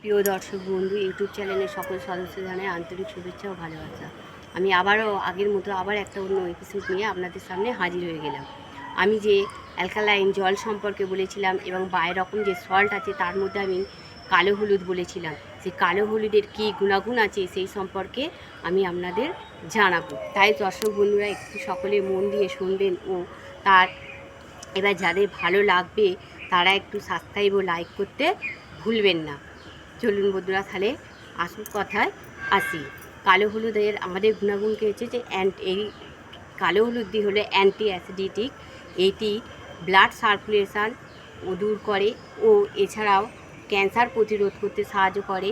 প্রিয় দর্শক বন্ধু, ইউটিউব চ্যানেলের সকল সদস্য জানাই আন্তরিক শুভেচ্ছা ও ভালোবাসা। আমি আবারও আগের মতো একটা অন্য এপিসোড নিয়ে আপনাদের সামনে হাজির হয়ে গেলাম। আমি যে অ্যালকালাইন জল সম্পর্কে বলেছিলাম এবং রকম যে সল্ট আছে তার মধ্যে আমি কালো হলুদ বলেছিলাম, সেই কালো হলুদের কী গুণাগুণ আছে সেই সম্পর্কে আমি আপনাদের জানাবো। তাই দর্শক বন্ধুরা একটু সকলে মন দিয়ে শুনবেন ও তার এবার যাদের ভালো লাগবে তারা একটু সাবস্ক্রাইব ও লাইক করতে ভুলবেন না। চলুন বন্ধুরা, তাহলে আসল কথায় আসি। কালো হলুদের আমাদের গুণাগুণকে হচ্ছে যে এই কালো হলুদটি হলো অ্যান্টি অ্যাসিডিটিক। এটি ব্লাড সার্কুলেশন দূর করে ও এছাড়াও ক্যান্সার প্রতিরোধ করতে সাহায্য করে।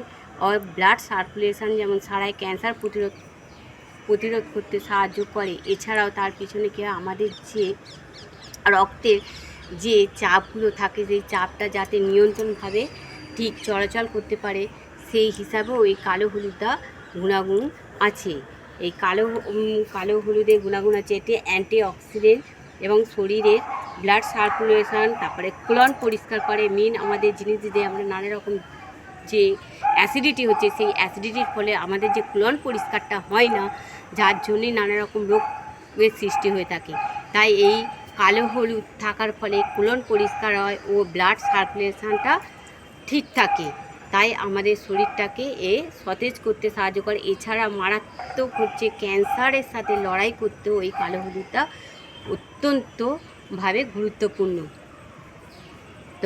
ব্লাড সার্কুলেশন যেমন ছাড়াই ক্যান্সার প্রতিরোধ করতে সাহায্য করে। এছাড়াও তার পিছনে কি আমাদের যে রক্তের যে চাপগুলো থাকে সেই চাপটা যাতে নিয়ন্ত্রণভাবে ঠিক চলাচল করতে পারে সেই হিসাবেও এই কালো হলুদটা গুণাগুণ আছে। এই কালো হলুদের গুণাগুণ আছে, এটি অ্যান্টিঅক্সিডেন্ট এবং শরীরের ব্লাড সার্কুলেশন, তারপরে কোলন পরিষ্কার করে। আমাদের জিনিস দিয়ে আমরা নানা রকম যে অ্যাসিডিটি হচ্ছে সেই অ্যাসিডিটির ফলে আমাদের যে কোলন পরিষ্কারটা হয় না, যার জন্যে নানা রকম রোগের সৃষ্টি হয়ে থাকে। তাই এই কালো হলুদ থাকার ফলে কোলন পরিষ্কার হয় ও ব্লাড সার্কুলেশনটা ঠিক থাকে। তাই আমাদের শরীরটাকে সতেজ করতে সাহায্য করে। এছাড়া মারাত্মক হচ্ছে ক্যান্সারের সাথে লড়াই করতেও এই কালো হলুদটা অত্যন্তভাবে গুরুত্বপূর্ণ।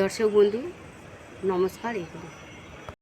দর্শক বন্ধু নমস্কার। এগুলো